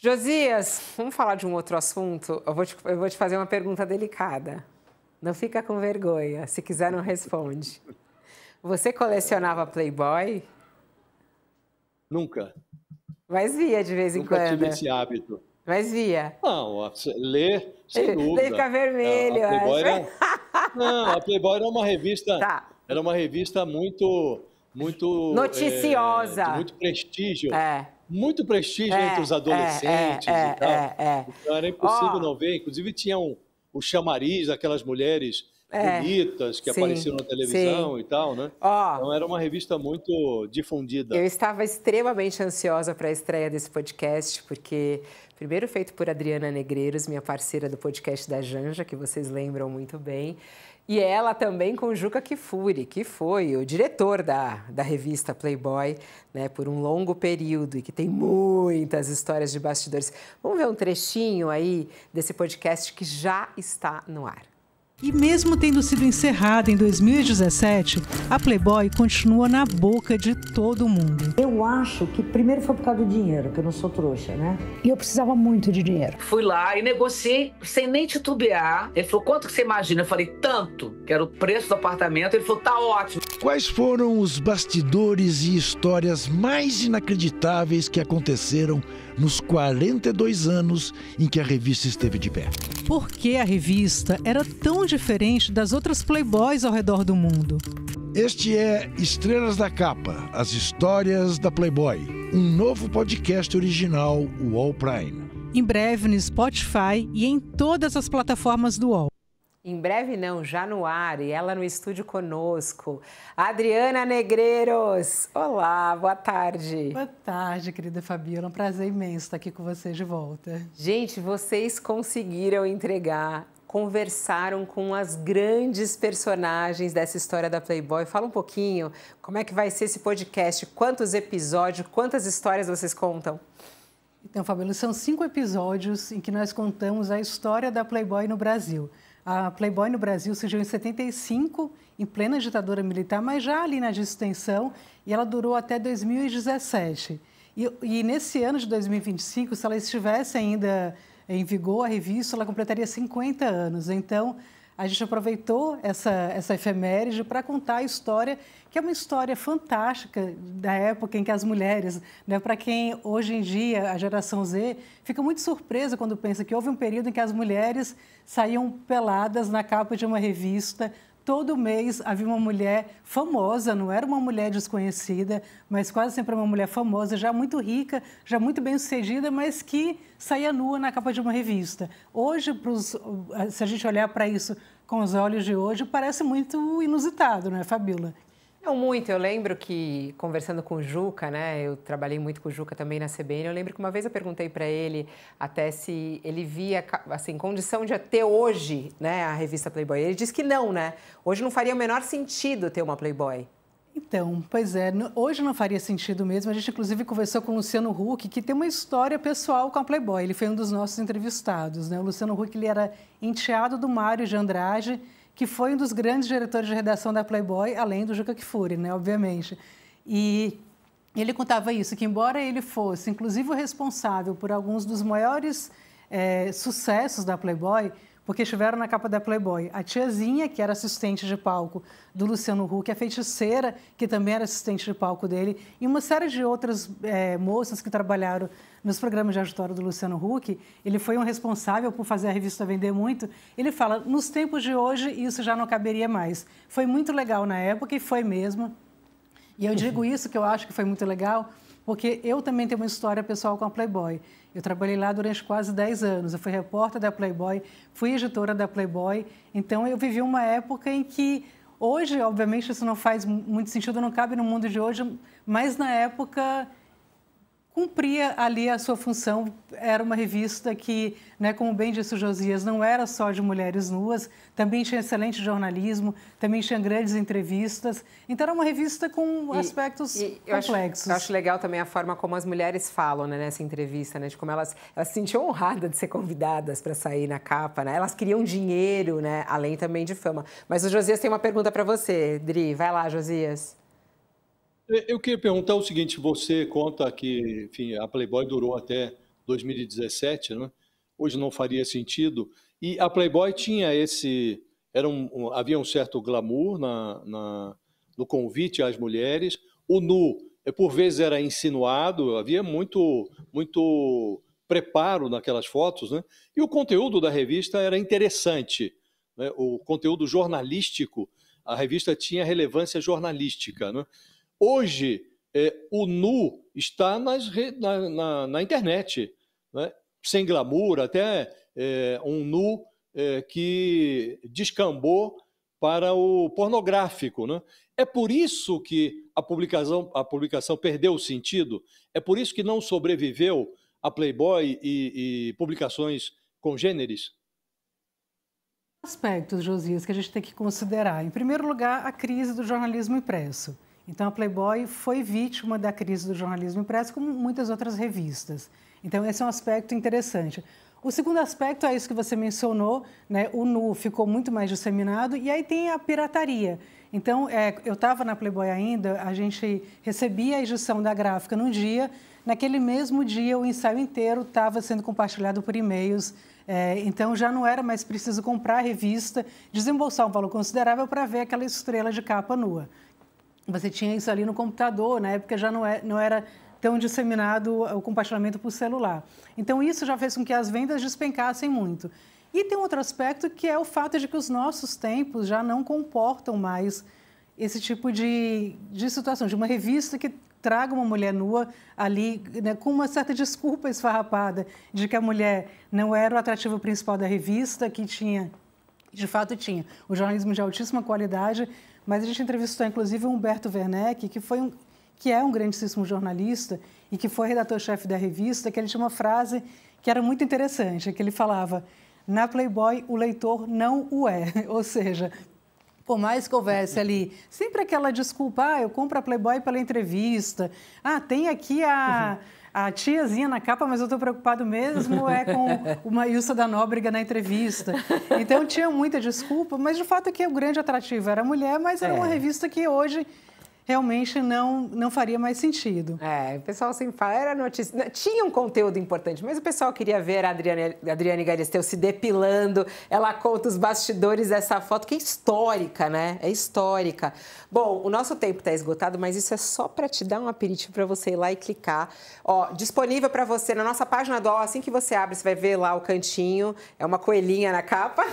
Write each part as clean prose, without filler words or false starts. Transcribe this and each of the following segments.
Josias, vamos falar de um outro assunto? Eu vou te fazer uma pergunta delicada. Não fica com vergonha. Se quiser, não responde. Você colecionava Playboy? Nunca. Mas via de vez em Nunca tive quando. esse hábito. Mas via. Não, ler, sem Daí dúvida. fica vermelho, A Playboy acho. Não, a Playboy Tá. era uma revista muito Noticiosa. de muito prestígio. É. Muito prestígio entre os adolescentes e tal. Então era impossível não ver. Inclusive tinha o chamariz daquelas mulheres bonitas que apareciam na televisão e tal, né? Então era uma revista muito difundida. Eu estava extremamente ansiosa para a estreia desse podcast, porque primeiro feito por Adriana Negreiros, minha parceira do podcast da Janja, que vocês lembram muito bem, e ela também com Juca Kfouri, que foi o diretor da revista Playboy, né, por um longo período e que tem muitas histórias de bastidores. Vamos ver um trechinho aí desse podcast que já está no ar. E mesmo tendo sido encerrada em 2017, a Playboy continua na boca de todo mundo. Eu acho que primeiro foi por causa do dinheiro, que eu não sou trouxa, né? E eu precisava muito de dinheiro. Fui lá e negociei sem nem titubear. Ele falou, quanto que você imagina? Eu falei, tanto, que era o preço do apartamento. Ele falou, tá ótimo. Quais foram os bastidores e histórias mais inacreditáveis que aconteceram nos 42 anos em que a revista esteve de pé? Por que a revista era tão diferente das outras Playboys ao redor do mundo? Este é Estrelas da Capa, as histórias da Playboy, um novo podcast original UOL Prime. Em breve no Spotify e em todas as plataformas do UOL. Em breve não, já no ar, e ela no estúdio conosco, Adriana Negreiros. Olá, boa tarde. Boa tarde, querida Fabiola, é um prazer imenso estar aqui com vocês de volta. Gente, vocês conseguiram entregar, conversaram com as grandes personagens dessa história da Playboy. Fala um pouquinho, como é que vai ser esse podcast, quantos episódios, quantas histórias vocês contam? Então, Fabiola, são 5 episódios em que nós contamos a história da Playboy no Brasil. A Playboy no Brasil surgiu em 75, em plena ditadura militar, mas já ali na extensão, e ela durou até 2017. E nesse ano de 2025, se ela estivesse ainda em vigor, a revista, ela completaria 50 anos. Então, a gente aproveitou essa efeméride para contar a história, que é uma história fantástica da época em que as mulheres, né, para quem hoje em dia, a geração Z, fica muito surpresa quando pensa que houve um período em que as mulheres saíam peladas na capa de uma revista. Todo mês havia uma mulher famosa, não era uma mulher desconhecida, mas quase sempre uma mulher famosa, já muito rica, já muito bem-sucedida, mas que saía nua na capa de uma revista. Hoje, se a gente olhar para isso com os olhos de hoje, parece muito inusitado, não é, Fabiola? Não muito, eu lembro que, conversando com o Juca, né, eu trabalhei muito com o Juca também na CBN, eu lembro que uma vez eu perguntei para ele até se ele via, assim, condição de ter hoje, né, a revista Playboy. Ele disse que não, né? Hoje não faria o menor sentido ter uma Playboy. Então, pois é, hoje não faria sentido mesmo. A gente, inclusive, conversou com o Luciano Huck, que tem uma história pessoal com a Playboy. Ele foi um dos nossos entrevistados, né? O Luciano Huck, ele era enteado do Mário de Andrade, que foi um dos grandes diretores de redação da Playboy, além do Juca Kfouri, né, obviamente. E ele contava isso, que embora ele fosse, inclusive, o responsável por alguns dos maiores sucessos da Playboy, porque estiveram na capa da Playboy a tiazinha, que era assistente de palco do Luciano Huck, a feiticeira, que também era assistente de palco dele, e uma série de outras moças que trabalharam nos programas de auditório do Luciano Huck. Ele foi um responsável por fazer a revista vender muito. Ele fala, nos tempos de hoje, isso já não caberia mais. Foi muito legal na época, e foi mesmo. E eu digo isso, que eu acho que foi muito legal, porque eu também tenho uma história pessoal com a Playboy. Eu trabalhei lá durante quase 10 anos. Eu fui repórter da Playboy, fui editora da Playboy. Então, eu vivi uma época em que, hoje, obviamente, isso não faz muito sentido, não cabe no mundo de hoje, mas na época cumpria ali a sua função. Era uma revista que, né, como bem disse o Josias, não era só de mulheres nuas, também tinha excelente jornalismo, também tinha grandes entrevistas. Então, era uma revista com aspectos complexos. Eu acho legal também a forma como as mulheres falam, né, nessa entrevista, né, de como elas se sentiam honradas de ser convidadas para sair na capa, né? Elas queriam dinheiro, né, além também de fama. Mas o Josias tem uma pergunta para você, Dri. Vai lá, Josias. Eu queria perguntar o seguinte, você conta que, enfim, a Playboy durou até 2017, né? Hoje não faria sentido. E a Playboy tinha havia um certo glamour no convite às mulheres. O nu, por vezes, era insinuado, havia muito preparo naquelas fotos, né? E o conteúdo da revista era interessante, né? O conteúdo jornalístico, a revista tinha relevância jornalística, né? Hoje, o nu está na internet, né? Sem glamour, até um nu que descambou para o pornográfico, né? É por isso que a publicação perdeu o sentido? É por isso que não sobreviveu a Playboy e publicações congêneres? Aspectos, Josias, que a gente tem que considerar. Em primeiro lugar, a crise do jornalismo impresso. Então, a Playboy foi vítima da crise do jornalismo impresso, como muitas outras revistas. Então, esse é um aspecto interessante. O segundo aspecto é isso que você mencionou, né? O nu ficou muito mais disseminado e aí tem a pirataria. Então, eu estava na Playboy ainda, a gente recebia a edição da gráfica num dia, naquele mesmo dia o ensaio inteiro estava sendo compartilhado por e-mails, então já não era mais preciso comprar a revista, desembolsar um valor considerável para ver aquela estrela de capa nua. Você tinha isso ali no computador, na época já não era tão disseminado o compartilhamento por celular. Então, isso já fez com que as vendas despencassem muito. E tem um outro aspecto que é o fato de que os nossos tempos já não comportam mais esse tipo de situação, de uma revista que traga uma mulher nua ali, né, com uma certa desculpa esfarrapada de que a mulher não era o atrativo principal da revista, que de fato tinha o jornalismo de altíssima qualidade, mas a gente entrevistou, inclusive, o Humberto Werneck, que é um grandíssimo jornalista e que foi redator-chefe da revista, que ele tinha uma frase que era muito interessante, que ele falava: na Playboy, o leitor não o é. Ou seja, por mais que houvesse ali sempre aquela desculpa, eu compro a Playboy pela entrevista, tem aqui a tiazinha na capa, mas eu estou preocupado mesmo com uma Ilsa da Nóbrega na entrevista. Então, tinha muita desculpa, mas de fato que o grande atrativo era a mulher, mas era uma revista que hoje realmente não faria mais sentido. O pessoal sempre fala, era notícia, tinha um conteúdo importante, mas o pessoal queria ver a Adriane Galisteu se depilando, ela conta os bastidores dessa foto, que é histórica, né? É histórica. Bom, o nosso tempo está esgotado, mas isso é só para te dar um aperitivo para você ir lá e clicar. Disponível para você na nossa página do UOL, assim que você abre, você vai ver lá o cantinho, é uma coelhinha na capa.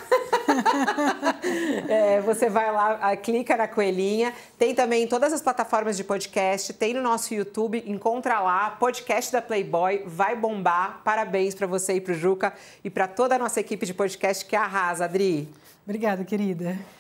Você vai lá, clica na coelhinha, tem também em todas as plataformas de podcast, tem no nosso YouTube, encontra lá, podcast da Playboy, vai bombar. Parabéns para você e para o Juca e para toda a nossa equipe de podcast que arrasa, Adri. Obrigada, querida.